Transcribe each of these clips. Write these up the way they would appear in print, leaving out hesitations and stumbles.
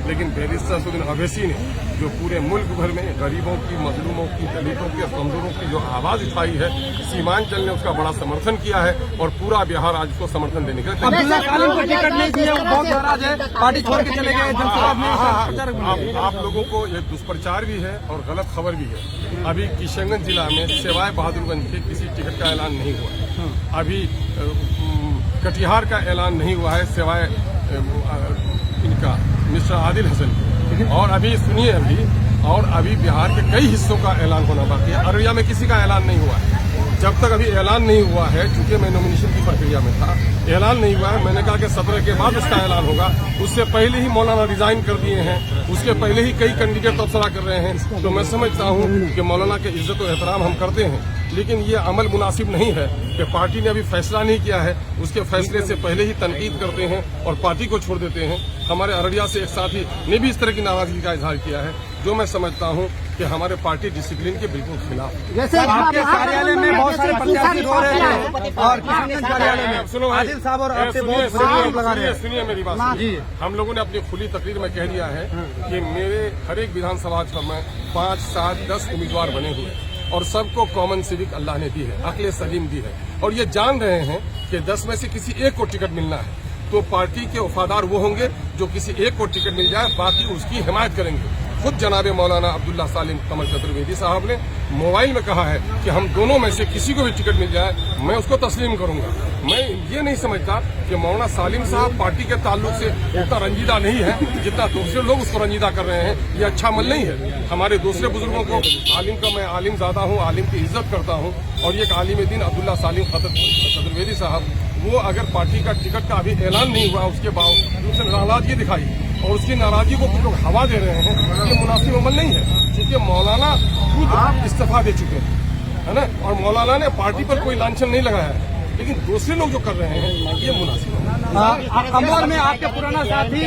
लेकिन बैरिस्टर असदुद्दीन अवैसी ने जो पूरे मुल्क भर में गरीबों की, मजलूमों की, दलितों की, कमजोरों की जो आवाज उठाई है, सीमांचल ने उसका बड़ा समर्थन किया है और पूरा बिहार आज उसको समर्थन देने के लिए अब्दुल्ला सालिम को टिकट नहीं दिया, बहुत नाराज है, पार्टी छोड़ के चले गए। आप लोगों को ये दुष्प्रचार भी है और गलत खबर भी है। अभी किशनगंज जिला में सिवाय बहादुरगंज के किसी टिकट का ऐलान नहीं हुआ। अभी कटिहार का ऐलान नहीं हुआ है सिवाय इनका मिस्टर आदिल हसन। और अभी सुनिए अभी बिहार के कई हिस्सों का ऐलान होना बाकी है। अररिया में किसी का ऐलान नहीं हुआ है। जब तक अभी ऐलान नहीं हुआ है, चूंकि मैं नॉमिनेशन की प्रक्रिया में था, ऐलान नहीं हुआ है। मैंने कहा कि 17 के बाद उसका ऐलान होगा। उससे पहले ही मौलाना रिजाइन कर दिए हैं, उसके पहले ही कई कैंडिडेट तबसरा कर रहे हैं। तो मैं समझता हूं कि मौलाना के इज्जत और एहतराम हम करते हैं, लेकिन ये अमल मुनासिब नहीं है कि पार्टी ने अभी फैसला नहीं किया है, उसके फैसले से पहले ही तनकीद करते हैं और पार्टी को छोड़ देते हैं। हमारे अररिया से एक साथी ने भी इस तरह की नाराजगी का इजहार किया है, जो मैं समझता हूं कि हमारे पार्टी डिसिप्लिन के बिल्कुल खिलाफ। जैसे आपके कार्यालय में बहुत सारे प्रत्याशी रो रहे हैं और किशनगंज कार्यालय में सुनो आदिल साहब और आपसे बहुत लगा रहे हैं। सुनिए मेरी बात जी। हम लोगों ने अपनी खुली तकरीर में कह दिया है कि मेरे हर एक विधानसभा क्षेत्र में 5, 7, 10 उम्मीदवार बने हुए और सबको कॉमन सिविक अल्लाह ने दी है, अक्ल सलीम दी है। और ये जान रहे हैं कि 10 में से किसी एक को टिकट मिलना है तो पार्टी के वफादार वो होंगे जो किसी एक को टिकट मिल जाए, बाकी उसकी हिमायत करेंगे। खुद जनाब मौलाना अब्दुल्ला सालिम कमल चतुर्वेदी साहब ने मोबाइल में कहा है कि हम दोनों में से किसी को भी टिकट मिल जाए मैं उसको तस्लीम करूंगा। मैं ये नहीं समझता कि मौलाना सालिम साहब पार्टी के ताल्लुक से उतना रंजीदा नहीं है जितना दूसरे लोग उसको रंजीदा कर रहे हैं। ये अच्छा अमल नहीं है। हमारे दूसरे बुजुर्गों को आलिम का, मैं आलिम ज़्यादा हूँ, आलिम की इज्जत करता हूँ। और ये आलिम दीन अब्दुल्ला सालिम चतुर्वेदी साहब, वो अगर पार्टी का टिकट का अभी ऐलान नहीं हुआ, उसके बावजूद उसने नाराजगी दिखाई और उसकी नाराजगी को कुछ लोग हवा दे रहे हैं, ये मुनासिब अमल नहीं है। क्योंकि मौलाना खुद इस्तीफा दे चुके हैं, है ना, और मौलाना ने पार्टी पर कोई लांछन नहीं लगाया है, लेकिन दूसरे लोग जो कर रहे हैं ये मुनासिब है। अमर में आपके पुराना साथी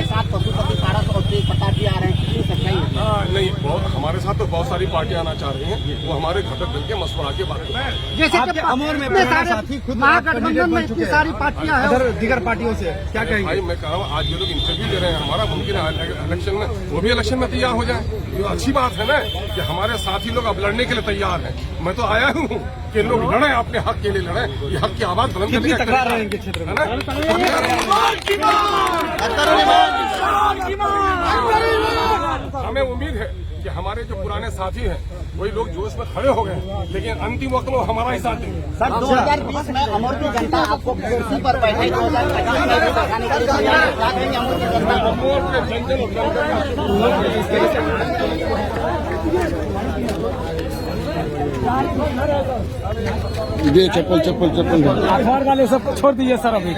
नहीं, बहुत हमारे साथ तो बहुत सारी पार्टियां आना चाह रही हैं, वो हमारे घटक दल के मशवरा के बात कर रहे हैं। जैसे कि अमर में पुराना साथी खुद महागठबंधन में इतनी सारी पार्टियां हैं, दीगर पार्टियों से क्या कहेंगे? भाई मैं कहा आज ये लोग इंटरव्यू दे रहे हैं, हमारा मुमकिन है इलेक्शन में वो भी इलेक्शन में तैयार हो जाए। ये अच्छी बात है ना कि हमारे साथी लोग अब लड़ने के लिए तैयार हैं। मैं तो आया हूँ कि लोग लड़े, अपने हक के लिए लड़े, ये हक की आवाज बुलंद करने का तकरार रहेंगे क्षेत्र में, है ना। हमें उम्मीद है कि हमारे जो पुराने साथी हैं वही लोग जोश में खड़े हो गए, लेकिन अंतिम वक्त में हमारा ही साथ देंगे। सर 2020 में अमर की जनता आपको कुर्सी पर बैठे 2025 में भी बैठाने के लिए तैयार है। अमर की जनता ये चप्पल अखबार वाले सब छोड़ दीजिए सर अभी।